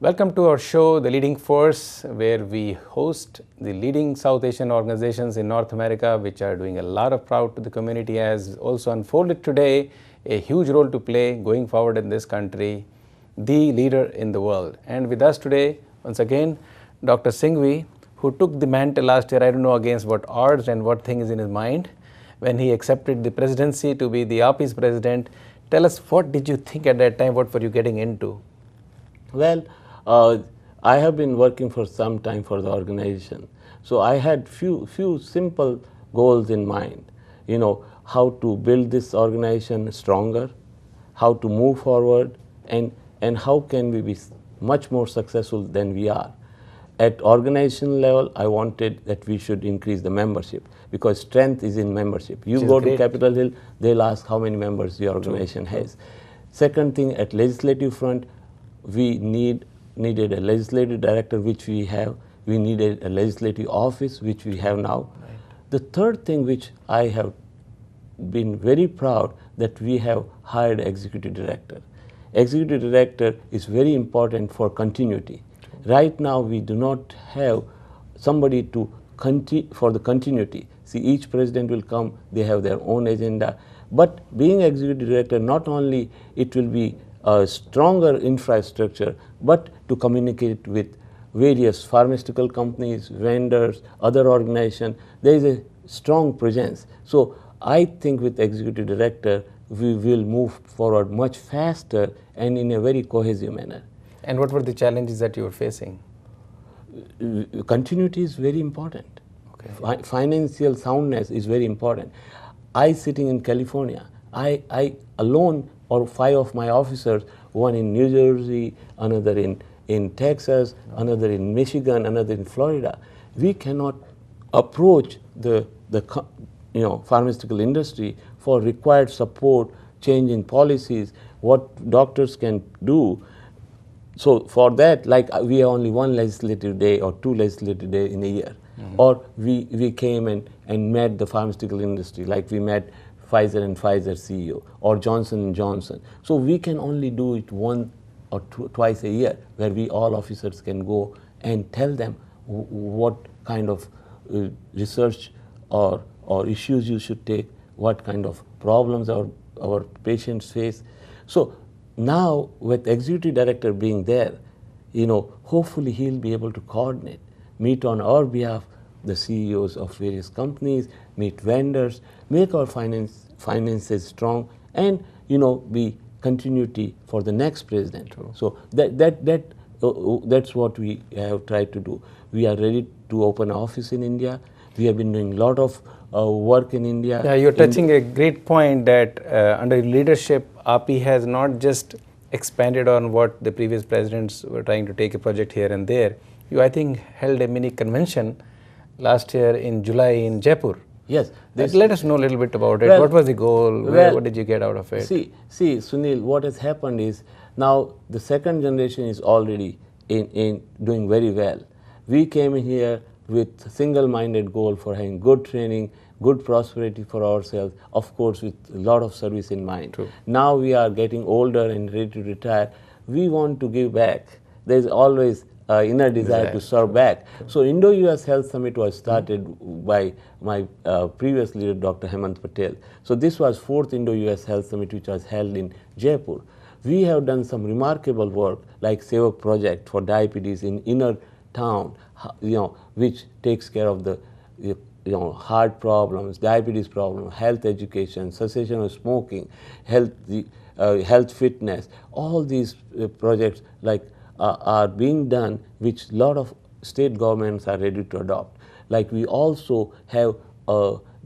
Welcome to our show, The Leading Force, where we host the leading South Asian organizations in North America, which are doing a lot of proud to the community, as also unfolded today, a huge role to play going forward in this country, the leader in the world. And with us today, once again, Dr. Singhvi, who took the mantle last year, I don't know against what odds and what thing is in his mind, when he accepted the presidency to be the API's president. Tell us, what did you think at that time? What were you getting into? Well, I have been working for some time for the organization. So I had few simple goals in mind. You know, how to build this organization stronger, how to move forward, and how can we be much more successful than we are. At organization level, I wanted that we should increase the membership, because strength is in membership. You go to Capitol Hill, they'll ask how many members the organization has. Second thing, at legislative front, we needed a legislative director, which we have. We needed a legislative office, which we have now. Right. The third thing, which I have been very proud, that we have hired executive director. Executive director is very important for continuity. Right now, we do not have somebody to for the continuity. See, each president will come, they have their own agenda. But being executive director, not only it will be a stronger infrastructure, but to communicate with various pharmaceutical companies, vendors, other organizations, there is a strong presence. So I think with executive director, we will move forward much faster and in a very cohesive manner. And what were the challenges that you were facing? Continuity is very important. Okay. Financial soundness is very important. I sitting in California, I alone, or 5 of my officers, one in New Jersey, another in Texas, another in Michigan, another in Florida. We cannot approach the pharmaceutical industry for required support, change in policies, what doctors can do. So for that, like we have only 1 legislative day or 2 legislative days in a year. Or we came and met the pharmaceutical industry, like we met Pfizer and Pfizer CEO, or Johnson & Johnson. So we can only do it 1 or twice a year, where we all officers can go and tell them what kind of research or issues you should take, what kind of problems our patients face. So now with executive director being there, hopefully he'll be able to coordinate, meet on our behalf the CEOs of various companies, meet vendors, make our finances strong, and be continuity for the next president. True. So that's what we have tried to do. We are ready to open an office in India. We have been doing a lot of work in India. Yeah, you're touching a great point that under leadership, API has not just expanded on what the previous presidents were trying to take a project here and there. You, I think, held a mini convention last year in July in Jaipur. Yes. Let us know a little bit about it. Well, what was the goal? What did you get out of it? See, Sunil, what has happened is now the second generation is already in doing very well. We came here with single-minded goal for having good training, good prosperity for ourselves, of course with a lot of service in mind. True. Now we are getting older and ready to retire. We want to give back. There's always inner desire to serve back. So Indo-US Health Summit was started by my previous leader, Dr. Hemant Patel. So this was 4th Indo-US Health Summit, which was held in Jaipur. We have done some remarkable work, like Sevak Project for diabetes in inner town, which takes care of the heart problems, diabetes problem, health education, cessation of smoking, health fitness. All these projects are being done, which a lot of state governments are ready to adopt. Like we also have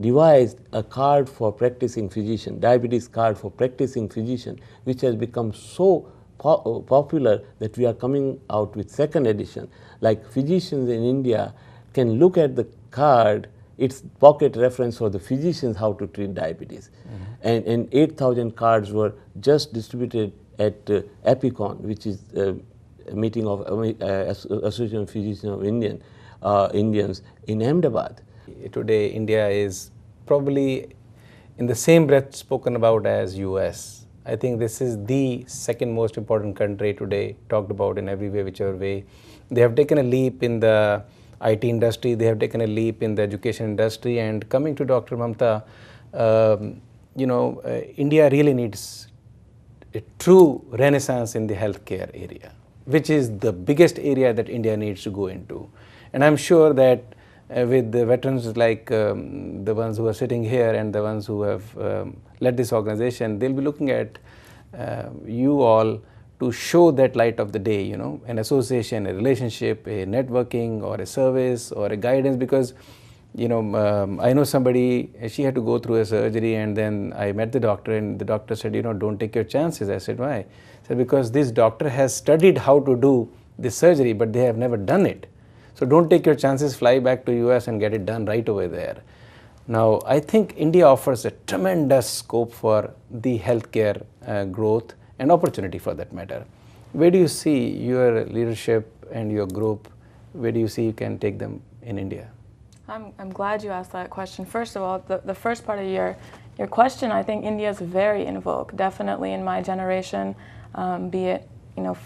devised a card for practicing physician, diabetes card for practicing physician, which has become so popular that we are coming out with 2nd edition. Like physicians in India can look at the card, it's pocket reference for the physicians how to treat diabetes. And 8,000 cards were just distributed at Epicon, which is a meeting of Association of Physicians of Indians in Ahmedabad. Today, India is probably in the same breath spoken about as US. I think this is the second most important country today, talked about in every way, whichever way. They have taken a leap in the IT industry, they have taken a leap in the education industry, and coming to Dr. Mamta, India really needs a true renaissance in the healthcare area, which is the biggest area that India needs to go into. And I'm sure that with the veterans like the ones who are sitting here and the ones who have led this organization, they'll be looking at you all to show that light of the day, an association, a relationship, a networking or a service or a guidance, because I know somebody, she had to go through a surgery, and then I met the doctor, and the doctor said, don't take your chances. I said, why? He said, because this doctor has studied how to do this surgery, but they have never done it. So don't take your chances, fly back to US and get it done right over there. Now, I think India offers a tremendous scope for the healthcare growth and opportunity for that matter. Where do you see your leadership and your group, where do you see you can take them in India? I'm glad you asked that question. First of all, the first part of your question, I think India is very in vogue. Definitely in my generation, be it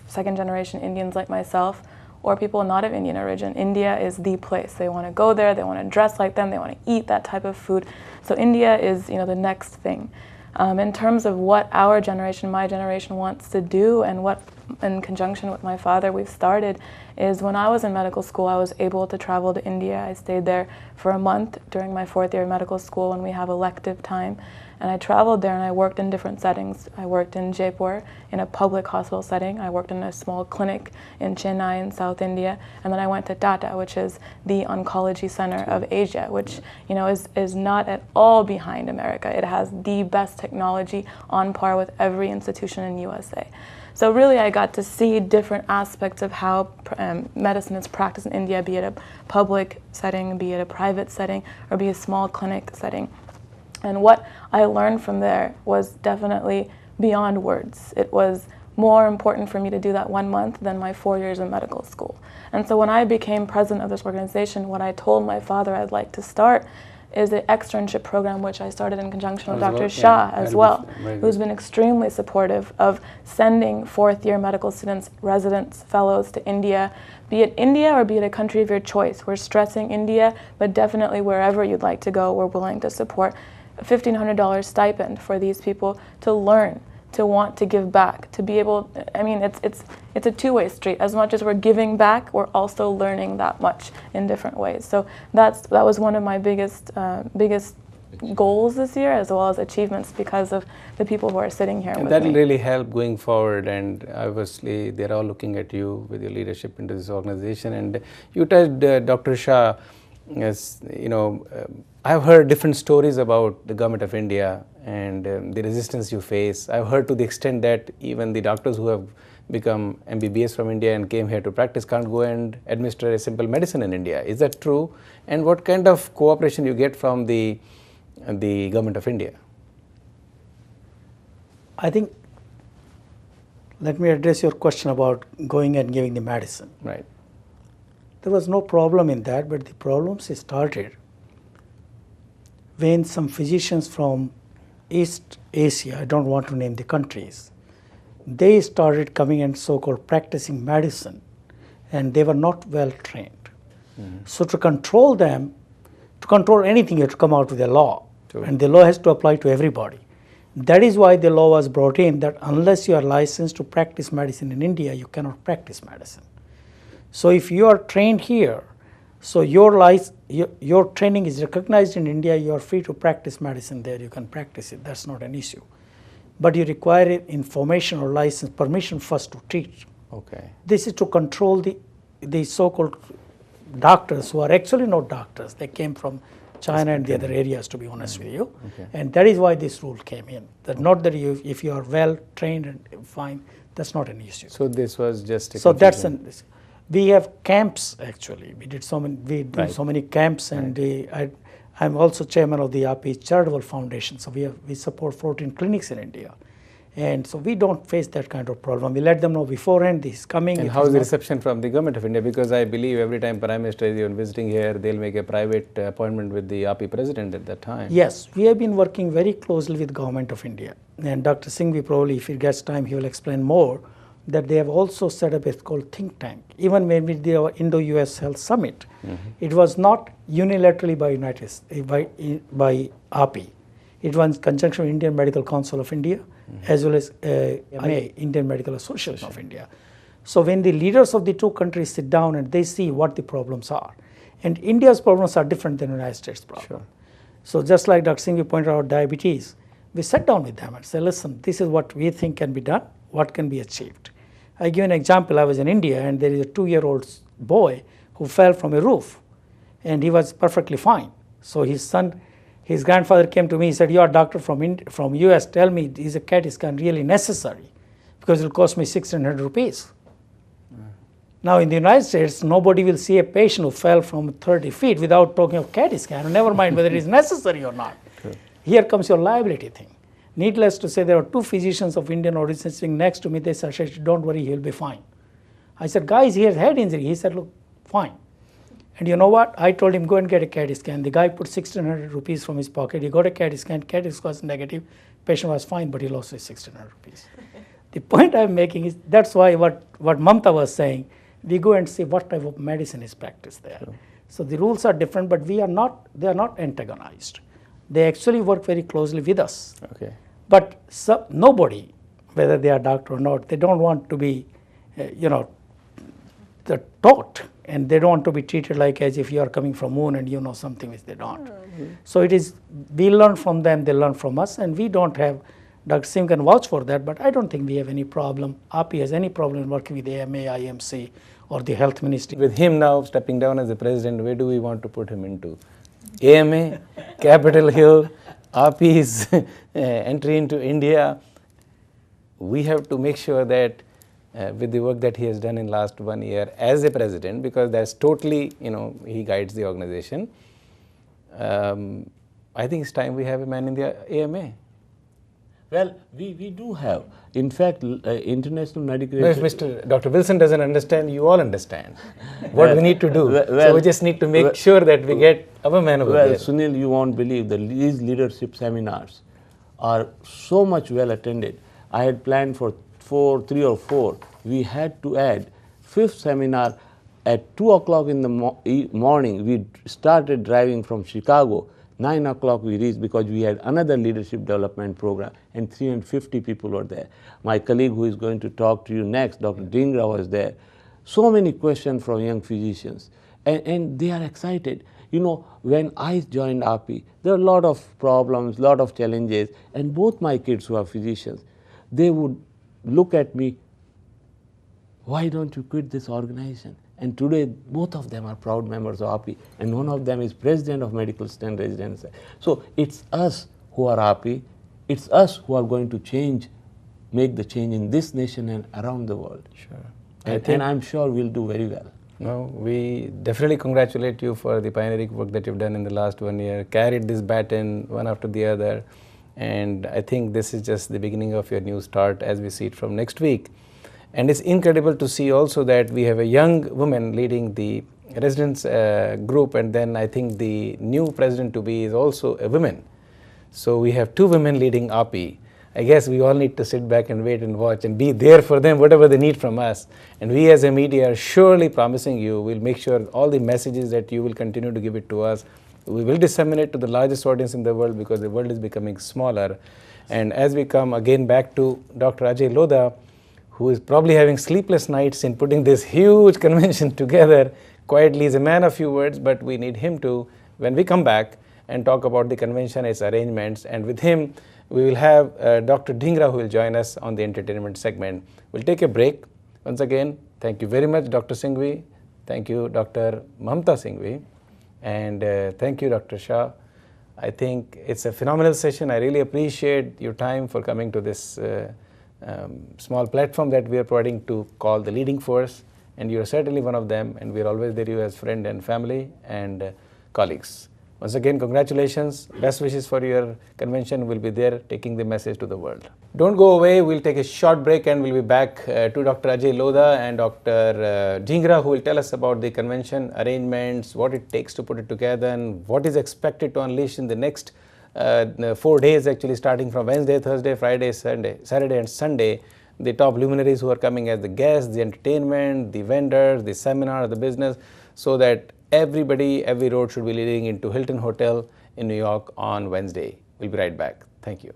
second generation Indians like myself, or people not of Indian origin, India is the place. They want to go there, they want to dress like them, they want to eat that type of food. So India is the next thing. In terms of what our generation, my generation wants to do, and what in conjunction with my father we've started, is when I was in medical school, I was able to travel to India. I stayed there for a month during my 4th year of medical school when we have elective time. And I traveled there and I worked in different settings. I worked in Jaipur in a public hospital setting. I worked in a small clinic in Chennai in South India. And then I went to Tata, which is the oncology center of Asia, which is not at all behind America. It has the best technology on par with every institution in USA. So really I got to see different aspects of how medicine is practiced in India, be it a public setting, be it a private setting, or be a small clinic setting. And what I learned from there was definitely beyond words. It was more important for me to do that 1 month than my 4 years in medical school. And so when I became president of this organization, what I told my father I'd like to start is an externship program, which I started in conjunction with Dr. Shah as well, who's been extremely supportive of sending 4th year medical students, residents, fellows to India, be it India or be it a country of your choice. We're stressing India, but definitely wherever you'd like to go, we're willing to support a $1,500 stipend for these people to learn, to want to give back, to be able, it's a two-way street. As much as we're giving back, we're also learning that much in different ways. So that was one of my biggest goals this year, as well as achievements, because of the people who are sitting here with me. That'll really help going forward, and obviously they're all looking at you with your leadership into this organization. And you touched Dr. Shah. Yes, I've heard different stories about the government of India and the resistance you face. I've heard to the extent that even the doctors who have become MBBS from India and came here to practice can't go and administer a simple medicine in India. Is that true? And what kind of cooperation you get from the government of India? I think, let me address your question about going and giving the medicine. Right. There was no problem in that, but the problems started when some physicians from East Asia, I don't want to name the countries, they started coming and so-called practicing medicine, and they were not well trained. Mm-hmm. So to control them, to control anything, you have to come out with a law. Sure. And the law has to apply to everybody. That is why the law was brought in, that unless you are licensed to practice medicine in India, you cannot practice medicine. So if you are trained here, so your training is recognized in India, you are free to practice medicine there, you can practice it, that's not an issue. But you require information or license, permission first to treat. Okay. This is to control the so-called doctors who are actually not doctors. They came from China and the other areas, to be honest with you. Okay. And that is why this rule came in. That not that if you are well trained and fine, that's not an issue. So this was just a so confusion. We have camps actually. We do so many camps, and I'm also chairman of the API Charitable Foundation. So we support 14 clinics in India, And so we don't face that kind of problem. We let them know beforehand this is coming. And It how is the not- reception from the government of India? Because I believe every time Prime Minister is even visiting here, they'll make a private appointment with the API president at that time. Yes, we have been working very closely with Government of India. And Dr. Singhvi probably, if he gets time, he will explain more, that they have also set up a called think tank. Even when we did our Indo-US Health Summit, it was not unilaterally by by API. It was in conjunction with Indian Medical Council of India, as well as IMA, Indian Medical Association of India. So when the leaders of the two countries sit down and they see what the problems are, and India's problems are different than the United States problem. Sure. So just like Dr. Singhvi pointed out diabetes, we sat down with them and said, listen, this is what we think can be done, what can be achieved. I give an example. I was in India and there is a 2-year-old boy who fell from a roof and he was perfectly fine. So his grandfather came to me, he said, you are a doctor from US, tell me, is a CAT scan really necessary? Because it will cost me 1,600 rupees. Now in the United States, nobody will see a patient who fell from 30 feet without talking of CAT scan, never mind whether it is necessary or not. True. Here comes your liability thing. Needless to say, there are 2 physicians of Indian origin sitting next to me. They said, don't worry, he'll be fine. I said, guys, he has head injury. He said, look, fine. And you know what? I told him, go and get a CAT scan. The guy put 1,600 rupees from his pocket. He got a CAT scan. CAT scan was negative. Patient was fine, but he lost his 1,600 rupees. The point I'm making is, that's why what Mamta was saying, we go and see what type of medicine is practiced there. Sure. So the rules are different, but they are not antagonized. They actually work very closely with us. Okay. But nobody, whether they are doctor or not, they don't want to be, taught, and they don't want to be treated like as if you are coming from moon and you know something which they don't. So it is, we learn from them, they learn from us, and we don't have, Dr. Sim can vouch for that, but I don't think we have any problem, API has any problem in working with AMA, IMC, or the health ministry. With him now stepping down as the president, where do we want to put him into? AMA, Capitol Hill, API's entry into India. We have to make sure that with the work that he has done in last 1 year as a president, because that's totally, he guides the organization. I think it's time we have a man in the AMA. Well, we do have. In fact, International Medical... No, if Dr. Wilson doesn't understand, you all understand what we need to do. So we just need to make sure that we get our man over there. Well, Sunil, you won't believe that these leadership seminars are so much well attended. I had planned for 3 or 4. We had to add 5th seminar at 2 o'clock in the morning. We started driving from Chicago. 9 o'clock we reached because we had another leadership development program and 350 people were there. My colleague who is going to talk to you next, Dr. Dhingra, was there. So many questions from young physicians and they are excited. When I joined API, there are a lot of problems, lot of challenges, and both my kids who are physicians, they would look at me, why don't you quit this organization? And today, both of them are proud members of API, and one of them is president of Medical Student Residency. So it's us who are API, it's us who are going to make the change in this nation and around the world. Sure. And I'm sure we'll do very well. No, we definitely congratulate you for the pioneering work that you've done in the last 1 year, carried this baton one after the other, and I think this is just the beginning of your new start as we see it from next week. And it's incredible to see also that we have a young woman leading the residents group, and then I think the new president-to-be is also a woman. So we have 2 women leading API. I guess we all need to sit back and wait and watch and be there for them, whatever they need from us. And we as a media are surely promising you, we'll make sure all the messages that you will continue to give it to us, we will disseminate to the largest audience in the world, because the world is becoming smaller. And as we come again back to Dr. Ajay Lodha, who is probably having sleepless nights in putting this huge convention together quietly, is a man of few words, but we need him to, when we come back and talk about the convention, its arrangements, and with him we will have Dr. Dhingra who will join us on the entertainment segment. We'll take a break. Once again, thank you very much, Dr. Singhvi. Thank you, Dr. Mamta Singhvi. And thank you, Dr. Shah. I think it's a phenomenal session. I really appreciate your time for coming to this small platform that we are providing to call the leading force, and you are certainly one of them, and we are always there you as friend and family and colleagues. Once again, congratulations. Best wishes for your convention. We'll be there taking the message to the world. Don't go away. We'll take a short break and we'll be back to Dr. Ajay Lodha and Dr. Dhingra, who will tell us about the convention arrangements, what it takes to put it together, and what is expected to unleash in the next 4 days, actually starting from Wednesday, Thursday, Friday, Saturday and Sunday. The top luminaries who are coming as the guests, the entertainment, the vendors, the seminar, the business, so that everybody, every road should be leading into Hilton Hotel in New York on Wednesday. We'll be right back. Thank you.